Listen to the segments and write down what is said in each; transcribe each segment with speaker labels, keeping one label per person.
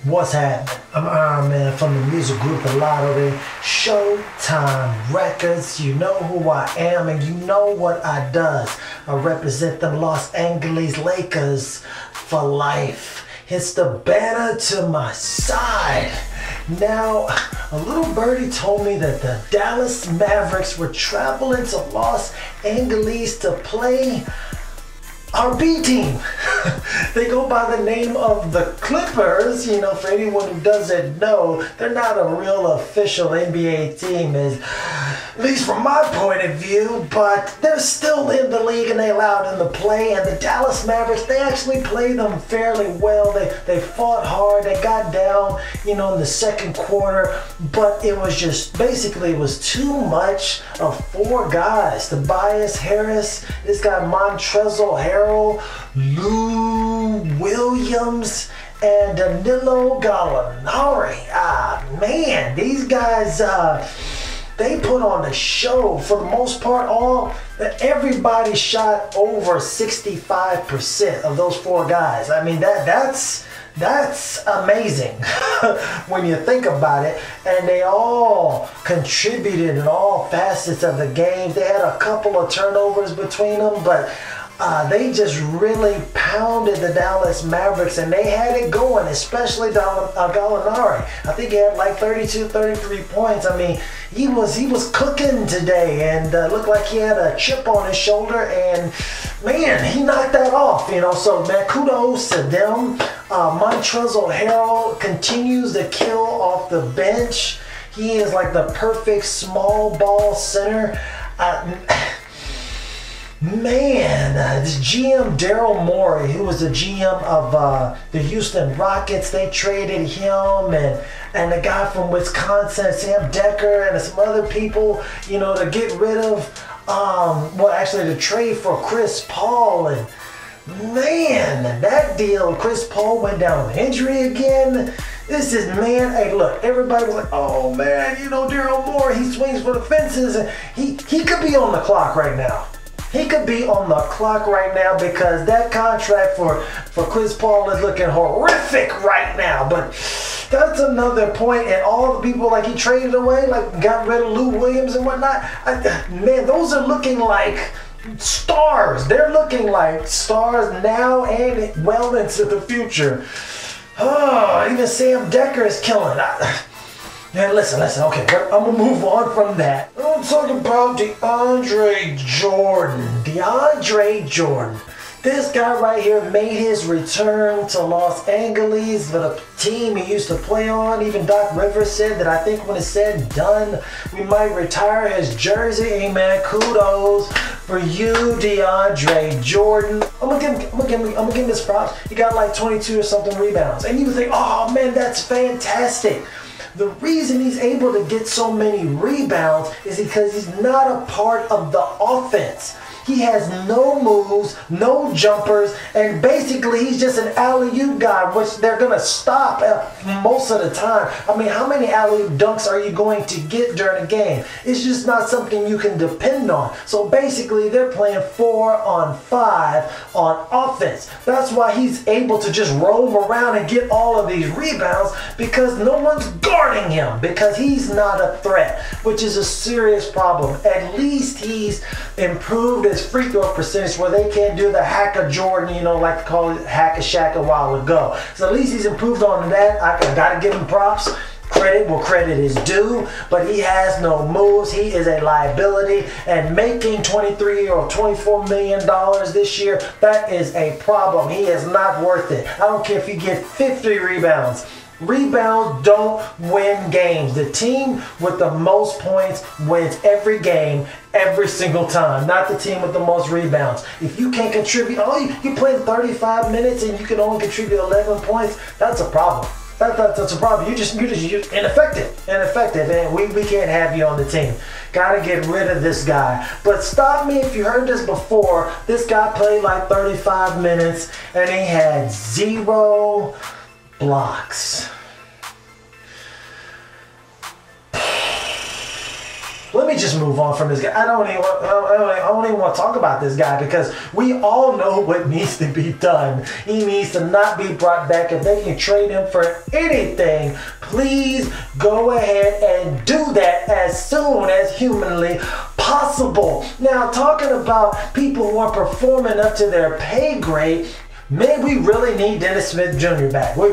Speaker 1: What's happening? I'm Iron Man from the music group theLottory, Showtime Records. You know who I am and you know what I does. I represent them Los Angeles Lakers for life. It's the banner to my side. Now, a little birdie told me that the Dallas Mavericks were traveling to Los Angeles to play our B team. They go by the name of the Clippers. You know, for anyone who doesn't know, they're not a real official NBA team, at least from my point of view, but they're still in the league and they allowed them to play. And the Dallas Mavericks, they actually played them fairly well. They fought hard. They got down, you know, in the second quarter, but it was just basically it was too much of four guys. Tobias Harris, this guy Montrezl Harrell, Lou Williams, and Danilo Gallinari. Man, these guys, they put on a show. For the most part, everybody shot over 65% of those four guys. I mean, that's amazing when you think about it. And they all contributed in all facets of the game. They had a couple of turnovers between them, but they just really pounded the Dallas Mavericks, and they had it going, especially Gallinari. I think he had like 32, 33 points. I mean, he was cooking today, and looked like he had a chip on his shoulder, and man, he knocked that off, you know. So, man, kudos to them. Montrezl Harrell continues to kill off the bench. He is like the perfect small ball center. Man, this GM Daryl Morey, who was the GM of the Houston Rockets, they traded him, and the guy from Wisconsin, Sam Decker, and some other people, you know, to get rid of, to trade for Chris Paul. And man, that deal, Chris Paul went down with injury again. This is, man, hey, look, everybody was like, oh, man, you know, Daryl Morey, he swings for the fences, and he could be on the clock right now. He could be on the clock right now because that contract for Chris Paul is looking horrific right now. But that's another point. And all the people like he traded away, like got rid of Lou Williams and whatnot. Man, those are looking like stars. They're looking like stars now and well into the future. Oh, even Sam Decker is killing it. Man, listen, okay, I'm gonna move on from that. I'm talking about DeAndre Jordan. DeAndre Jordan. This guy right here made his return to Los Angeles for the team he used to play on. Even Doc Rivers said that I think when it's said and done, we might retire his jersey. Hey, man, kudos for you, DeAndre Jordan. I'm gonna give him this props. He got like 22 or something rebounds. And you would think, oh man, that's fantastic. The reason he's able to get so many rebounds is because he's not a part of the offense. He has no moves, no jumpers, and basically he's just an alley-oop guy, which they're going to stop most of the time. I mean, how many alley-oop dunks are you going to get during a game? It's just not something you can depend on. So basically they're playing 4-on-5 on offense. That's why he's able to just roam around and get all of these rebounds, because no one's guarding him, because he's not a threat, which is a serious problem. At least he's improved his free throw percentage where they can't do the hack of Jordan, you know, like to call it hack a shack a while ago. So at least he's improved on that. I gotta give him props. Credit where credit is due, but he has no moves. He is a liability, and making $23 or $24 million this year, that is a problem. He is not worth it. I don't care if you get 50 rebounds. Rebounds don't win games. The team with the most points wins every game, every single time. Not the team with the most rebounds. If you can't contribute, you play 35 minutes and you can only contribute 11 points, that's a problem. That's a problem. You're ineffective, and we can't have you on the team. Gotta get rid of this guy. But stop me if you heard this before. This guy played like 35 minutes and he had 0 blocks. let me just move on from this guy. I don't even want to talk about this guy because we all know what needs to be done. He needs to not be brought back. If they can trade him for anything, please go ahead and do that as soon as humanly possible. Now, talking about people who are performing up to their pay grade, man, we really need Dennis Smith Jr. back. We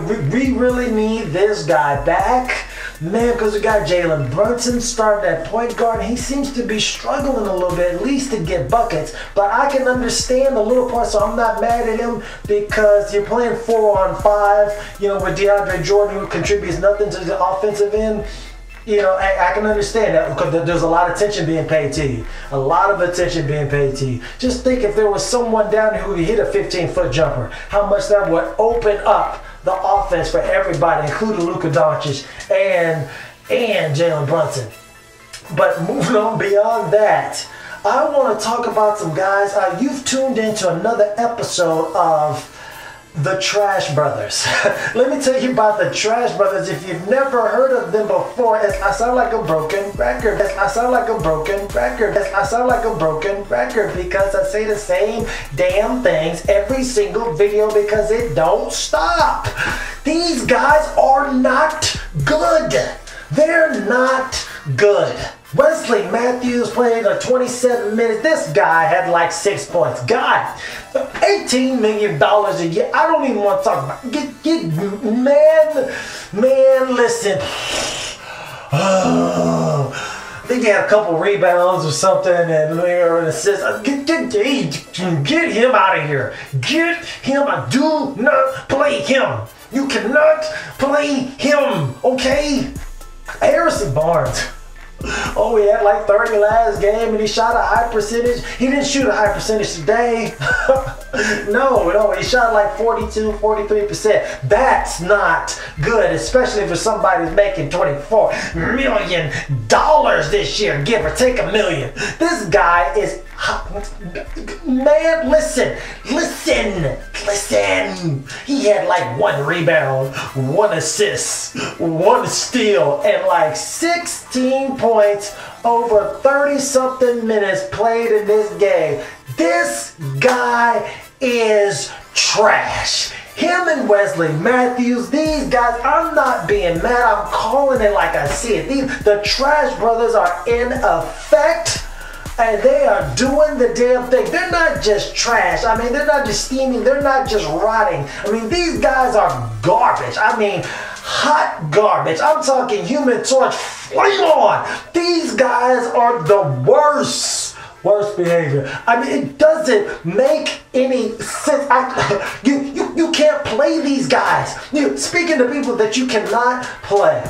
Speaker 1: really need this guy back. Man, because we got Jalen Brunson starting at point guard. He seems to be struggling a little bit, at least to get buckets. But I can understand the little part, so I'm not mad at him because you're playing 4-on-5, you know, with DeAndre Jordan, who contributes nothing to the offensive end. You know, I can understand that because there's a lot of attention being paid to you. A lot of attention being paid to you. Just think if there was someone down there who could hit a 15-foot jumper, how much that would open up the offense for everybody, including Luka Doncic and Jalen Brunson. But moving on beyond that, I want to talk about some guys. You've tuned into another episode of The Trash Brothers. Let me tell you about the Trash Brothers. If you've never heard of them before, I sound like a broken record. I sound like a broken record. I sound like a broken record because I say the same damn things every single video because it don't stop. These guys are not good. They're not good. Wesley Matthews played like 27 minutes. This guy had like 6 points. God, $18 million a year. I don't even want to talk about it. Man, listen. I think he had a couple rebounds or something and an assist. Get him out of here. Get him. I do not play him. You cannot play him, okay? Harrison Barnes. Oh, he had like 30 last game and he shot a high percentage. He didn't shoot a high percentage today. No, he shot like 42, 43%. That's not good, especially for somebody who's making $24 million this year, give or take $1 million. This guy is, man, listen. He had like 1 rebound, 1 assist, 1 steal, and like 16 points over 30-something minutes played in this game. This guy is trash. Him and Wesley Matthews, these guys, I'm not being mad. I'm calling it like I see it. The Trash Brothers are in effect. And they are doing the damn thing. They're not just trash. I mean, they're not just steaming. They're not just rotting. I mean, these guys are garbage. I mean, hot garbage. I'm talking Human Torch, flame on. These guys are the worst behavior. I mean, it doesn't make any sense. You can't play these guys. Speaking to people that you cannot play.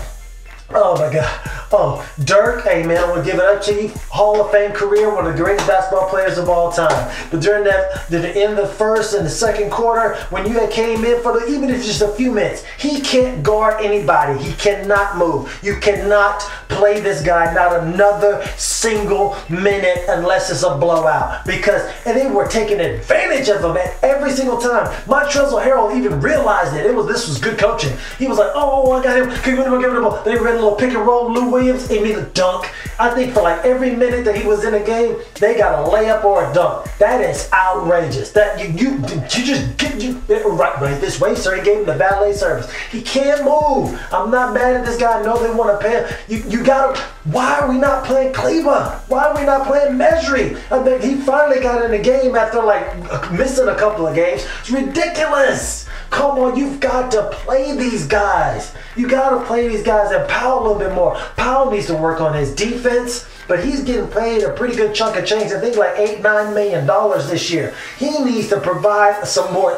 Speaker 1: Oh my God. Oh, Dirk, hey man, I'm going to give it up to you. Hall of Fame career, one of the greatest basketball players of all time. But during the end of the first and the second quarter, when you came in for even if just a few minutes, he can't guard anybody. He cannot move. You cannot play this guy not another single minute unless it's a blowout. And they were taking advantage of him at every single time. Montrezl Harrell even realized it. This was good coaching. He was like, oh, I got him. Give him the ball. They ran a little pick and roll. Lou Williams, he made a dunk. I think for like every minute that he was in a game, they got a layup or a dunk. That is outrageous. That you just get right this way, sir. He gave him the valet service. He can't move. I'm not mad at this guy. I know they want to pay him. You got to. Why are we not playing Kleba? Why are we not playing Mesri? I mean, he finally got in the game after like missing a couple of games. It's ridiculous. Come on, you've got to play these guys. You got to play these guys and Powell a little bit more. Powell needs to work on his defense, but he's getting paid a pretty good chunk of change. I think like $8-9 million this year. He needs to provide some more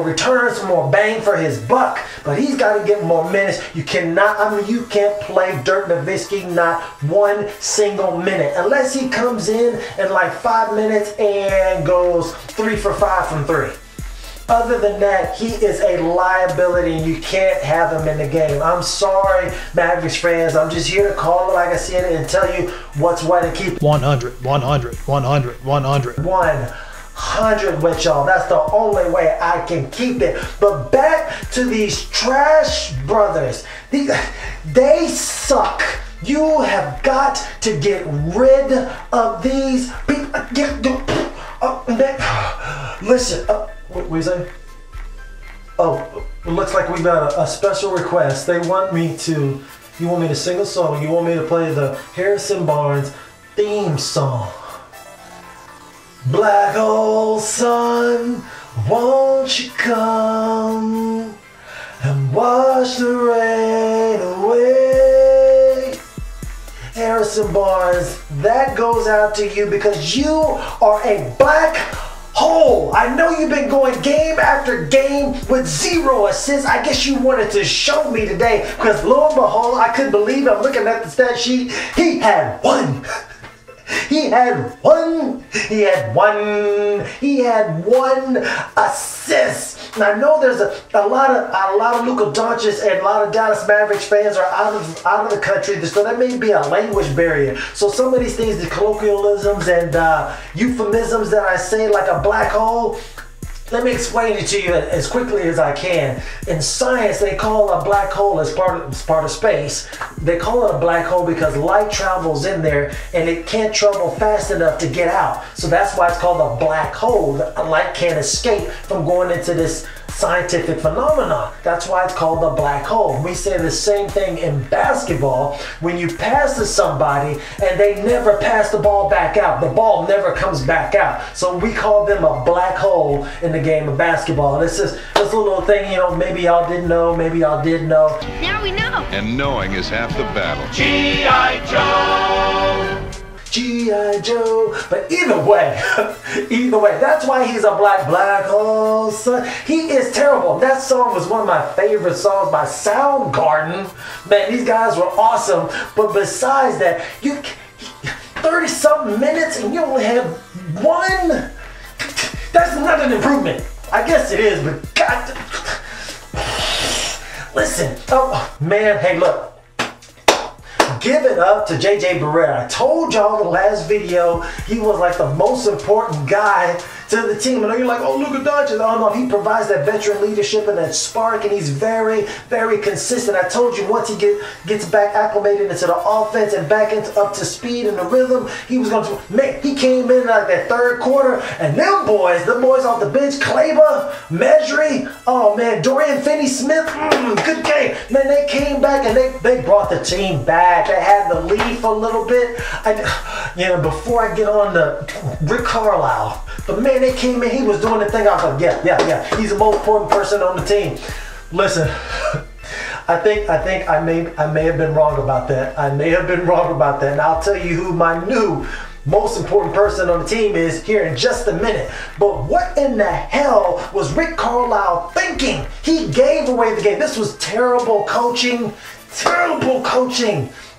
Speaker 1: returns, some more bang for his buck. But he's got to get more minutes. You cannot. I mean, you can't play Dirk Nowitzki not 1 single minute unless he comes in like 5 minutes and goes 3 for 5 from 3. Other than that, he is a liability and you can't have him in the game. I'm sorry, Mavericks fans. I'm just here to call it like I said it and tell you what's what and keep
Speaker 2: 100
Speaker 1: with y'all. That's the only way I can keep it. But back to these Trash Brothers. They suck. You have got to get rid of these people. Listen, what you say? Oh, it looks like we got a special request. They want me to, you want me to sing a song. You want me to play the Harrison Barnes theme song. Black hole sun, won't you come and wash the rain away? Harrison Barnes, that goes out to you because you are a black hole. I know you've been going game after game with 0 assists. I guess you wanted to show me today because lo and behold, I couldn't believe I'm looking at the stat sheet. He had 1. He had one assist. And I know there's a lot of Luka Doncic and a lot of Dallas Mavericks fans are out of the country, so that may be a language barrier. So some of these things, the colloquialisms and euphemisms that I say, like a black hole, let me explain it to you as quickly as I can. In science, they call a black hole as part of space. They call it a black hole because light travels in there and it can't travel fast enough to get out. So that's why it's called a black hole. Light can't escape from going into this scientific phenomenon. That's why it's called a black hole. We say the same thing in basketball. When you pass to somebody and they never pass the ball back out, the ball never comes back out. So we call them a black hole in the game of basketball. This is this little thing, you know, maybe y'all didn't know, maybe y'all did know.
Speaker 2: Now we know.
Speaker 3: And knowing is half the battle.
Speaker 2: G.I. Joe!
Speaker 1: G.I. Joe. But either way, that's why he's a black hole, son. He is terrible. That song was one of my favorite songs by Soundgarden. Man, these guys were awesome. But besides that, 30-something minutes and you only have 1? That's not an improvement. I guess it is, but God. Listen. Oh, man. Hey, look. Give it up to JJ Barea. I told y'all the last video he was like the most important guy to the team. And you're like, oh, Luka Doncic. Oh no, he provides that veteran leadership and that spark, and he's very, very consistent. I told you once he gets back acclimated into the offense and back up to speed and the rhythm, he was going to. Man, he came in like that third quarter, and them boys off the bench, Kleber, Mejri, oh man, Dorian Finney-Smith, good game. Man, they came back and they brought the team back. They had the lead for a little bit. Before I get on to Rick Carlisle, but man, they came in, he was doing the thing. I was like, yeah, he's the most important person on the team. Listen, I think I may have been wrong about that. And I'll tell you who my new most important person on the team is here in just a minute. But what in the hell was Rick Carlisle thinking? He gave away the game. This was terrible coaching.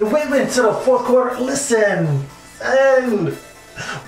Speaker 1: We went into the fourth quarter. Listen, and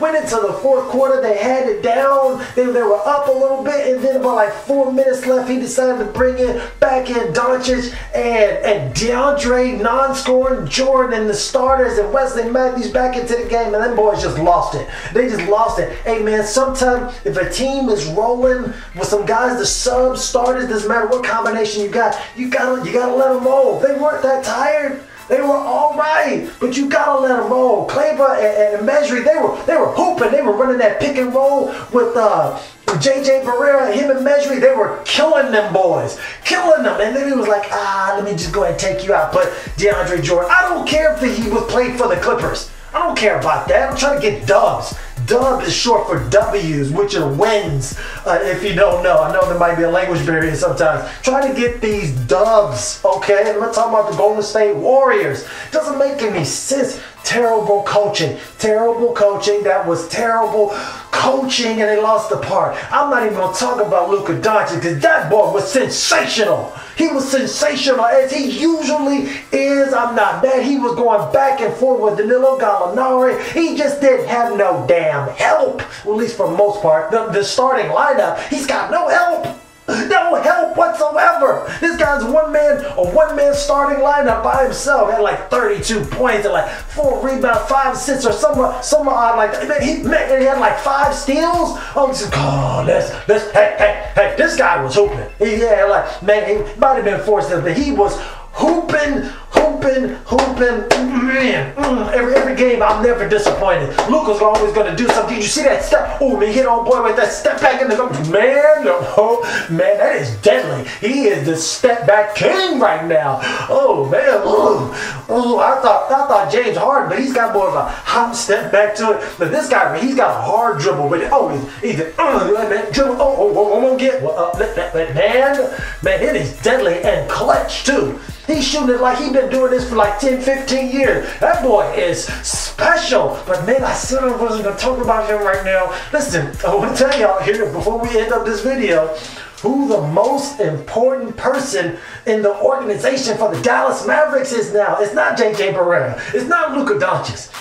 Speaker 1: went into the fourth quarter, they had it down, they were up a little bit, and then about like 4 minutes left, he decided to bring back in Doncic and DeAndre, non-scoring Jordan and the starters, and Wesley Matthews back into the game, and them boys just lost it. They just lost it. Hey man, sometimes if a team is rolling with some guys, the subs, starters, doesn't matter what combination you gotta let them roll. They weren't that tired. They were all right, but you gotta let them roll. Kleber and Mejri, they were hooping. They were running that pick and roll with JJ Barea, him and Mejri. They were killing them boys, killing them. And then he was like, let me just go ahead and take you out. But DeAndre Jordan, I don't care if he was played for the Clippers. I don't care about that. I'm trying to get dubs. Dub is short for W's, which are wins, if you don't know. I know there might be a language barrier sometimes. Try to get these dubs, okay? And let's talk about the Golden State Warriors. Doesn't make any sense. Terrible coaching. That was terrible coaching, and they lost the part. I'm not even going to talk about Luka Doncic because that boy was sensational. He was sensational as he usually is. I'm not mad. He was going back and forth with Danilo Gallinari. He just didn't have no damn help, well, at least for the most part. The starting lineup, he's got no help. No help whatsoever. This guy's a one-man starting lineup by himself. Had like 32 points and like 4 rebounds, 5 assists, or somewhere odd like that. He had like 5 steals. Hey, this guy was hooping. He might have been forced to, but he was hooping. hooping, man. Every game, I'm never disappointed. Luka's always gonna do something. Did you see that step? Oh, man, hit on boy with that step back in the man. Oh, man, that is deadly. He is the step back king right now. Oh, man. I thought James Harden, but he's got more of a hop step back to it. But this guy, he's got a hard dribble with it. Oh, he's dribble. Oh, won't get man, it is deadly and clutch too. He's shooting it like he's been doing this for like 10, 15 years. That boy is special. But man, I said I wasn't going to talk about him right now. Listen, I want to tell y'all here before we end up this video, who the most important person in the organization for the Dallas Mavericks is now. It's not J.J. Barea. It's not Luka Doncic.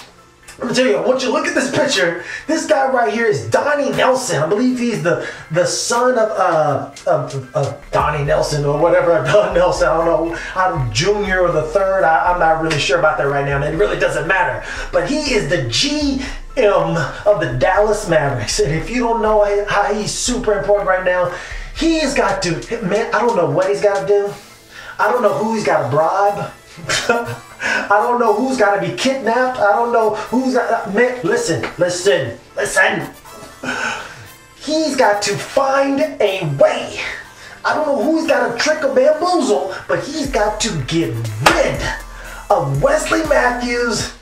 Speaker 1: Let me tell you, once you look at this picture, this guy right here is Donnie Nelson. I believe he's the son of Donnie Nelson or whatever. Don Nelson, I don't know, I'm junior or the third. I'm not really sure about that right now, man. It really doesn't matter. But he is the GM of the Dallas Mavericks. And if you don't know how he's super important right now, he's got to, man, I don't know what he's got to do. I don't know who he's got to bribe. I don't know who's got to be kidnapped. I don't know who's got, man, listen. He's got to find a way. I don't know who's got to trick or bamboozle, but he's got to get rid of Wesley Matthews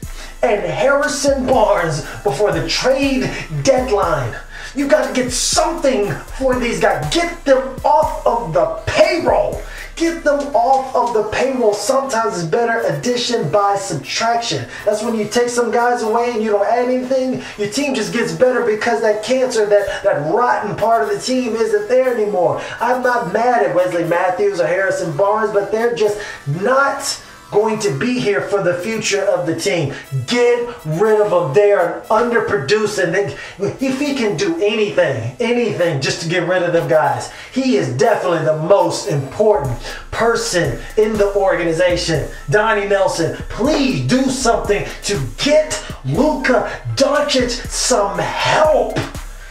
Speaker 1: and Harrison Barnes before the trade deadline. You got to get something for these guys. Get them off of the payroll. Get them off of the payroll. Sometimes it's better addition by subtraction. That's when you take some guys away and you don't add anything. Your team just gets better because that cancer, that rotten part of the team isn't there anymore. I'm not mad at Wesley Matthews or Harrison Barnes, but they're just not going to be here for the future of the team. Get rid of them. They are underproducing. If he can do anything just to get rid of them guys, he is definitely the most important person in the organization. Donnie Nelson, please do something to get Luka Doncic some help.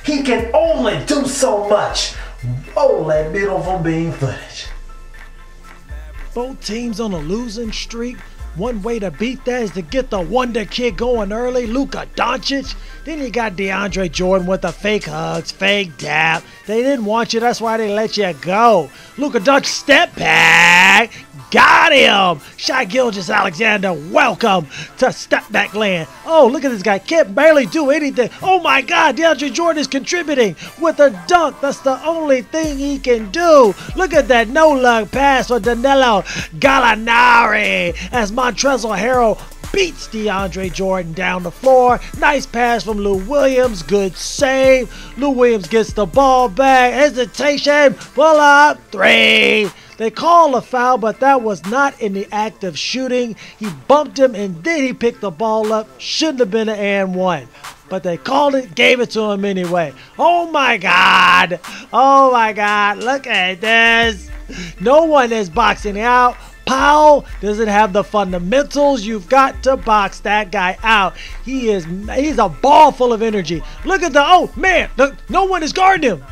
Speaker 1: He can only do so much. Oh, that beautiful beam footage.
Speaker 4: Both teams on a losing streak. One way to beat that is to get the wonder kid going early, Luka Doncic. Then you got DeAndre Jordan with the fake hugs, fake dap. They didn't want you, that's why they let you go. Luka Doncic step back. Got him! Shai Gilgeous-Alexander, welcome to step back land. Oh, look at this guy. Can't barely do anything. Oh my God, DeAndre Jordan is contributing with a dunk. That's the only thing he can do. Look at that no-look pass for Danilo Gallinari as Montrezl Harrell beats DeAndre Jordan down the floor. Nice pass from Lou Williams. Good save. Lou Williams gets the ball back. Hesitation. Pull up. Three. They call a foul, but that was not in the act of shooting. He bumped him, and then he picked the ball up. Shouldn't have been an and one. But they called it, gave it to him anyway. Oh, my God. Oh, my God. Look at this. No one is boxing out. Powell doesn't have the fundamentals. You've got to box that guy out. He's a ball full of energy. Look at oh man, no one is guarding him.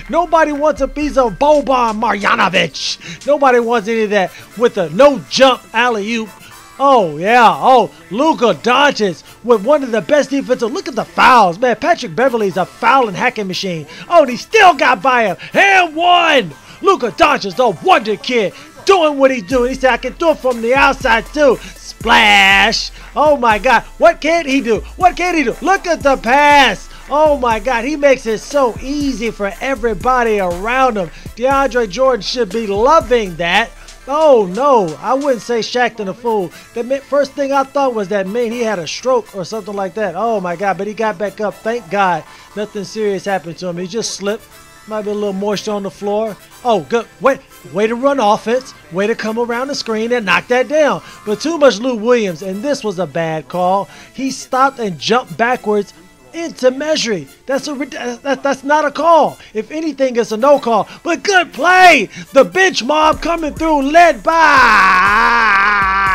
Speaker 4: Nobody wants a piece of Boban Marjanovic. Nobody wants any of that with a no jump alley-oop. Oh yeah, oh Luka Doncic with one of the best defensive. Look at the fouls, man. Patrick Beverley's a foul and hacking machine. Oh, and he still got by him. And one. Luka Doncic, the wonder kid, doing what he's doing. He said, I can do it from the outside too. Splash. Oh my God. What can't he do? What can't he do? Look at the pass. Oh my God. He makes it so easy for everybody around him. DeAndre Jordan should be loving that. Oh no, I wouldn't say Shaq and a fool. The first thing I thought was that, man, he had a stroke or something like that. Oh my God, but he got back up. Thank God nothing serious happened to him. He just slipped. Might be a little moisture on the floor. Oh, good. Way to run offense. Way to come around the screen and knock that down. But too much Lou Williams, and this was a bad call. He stopped and jumped backwards into measuring. That's not a call. If anything, it's a no call. But good play. The bench mob coming through, led by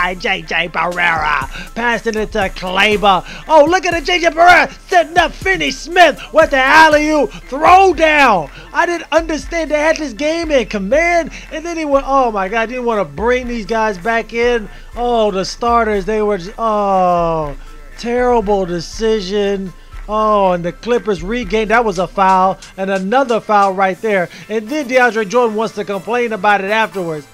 Speaker 4: by J.J. Barrera. Passing it to Kleber. Oh, look at it, J.J. Barrera setting up Finney Smith with the alley-oop throwdown. I didn't understand they had this game in command, and then he went, oh my God, didn't want to bring these guys back in. Oh, the starters, they were just, oh, terrible decision. Oh, and the Clippers regained. That was a foul, and another foul right there. And then DeAndre Jordan wants to complain about it afterwards.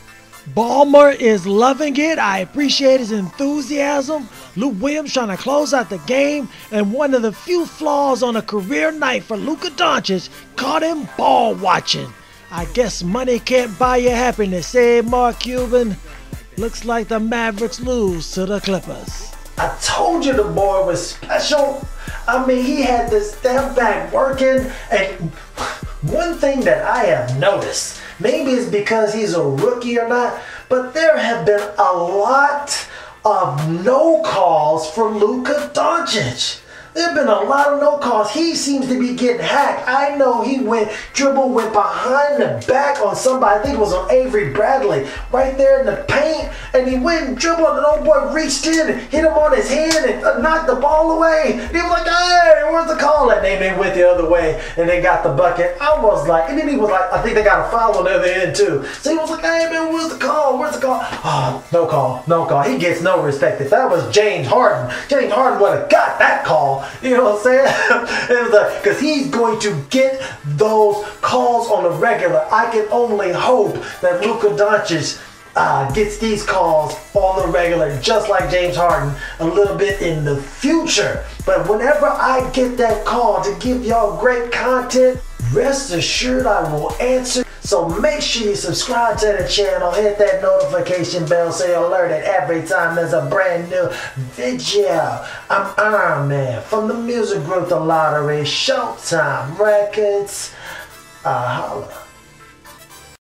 Speaker 4: Ballmer is loving it. I appreciate his enthusiasm. Lou Williams trying to close out the game, and one of the few flaws on a career night for Luka Doncic caught him ball watching. I guess money can't buy you happiness, eh, Mark Cuban? Looks like the Mavericks lose to the Clippers.
Speaker 1: I told you the boy was special. I mean, he had this step back working, and one thing that I have noticed, maybe it's because he's a rookie or not, but there have been a lot of no calls for Luka Doncic. There have been a lot of no calls. He seems to be getting hacked. I know he went behind the back on somebody. I think it was on Avery Bradley, right there in the paint. And he went and dribbled, and the old boy reached in and hit him on his hand and knocked the ball away. And he was like, hey, where's the call? And they went the other way and they got the bucket. I was like, and then he was like, I think they got a foul on the other end too. So he was like, hey man, where's the call? Where's the call? Oh, no call, no call. He gets no respect. If that was James Harden would have got that call. You know what I'm saying? It was like, because he's going to get those calls on the regular. I can only hope that Luka Doncic gets these calls on the regular, just like James Harden, a little bit in the future. But whenever I get that call to give y'all great content, rest assured I will answer. So make sure you subscribe to the channel, hit that notification bell so you're alerted every time there's a brand new video. I'm Iron Man from the music group The Lottery, Showtime Records. Holla.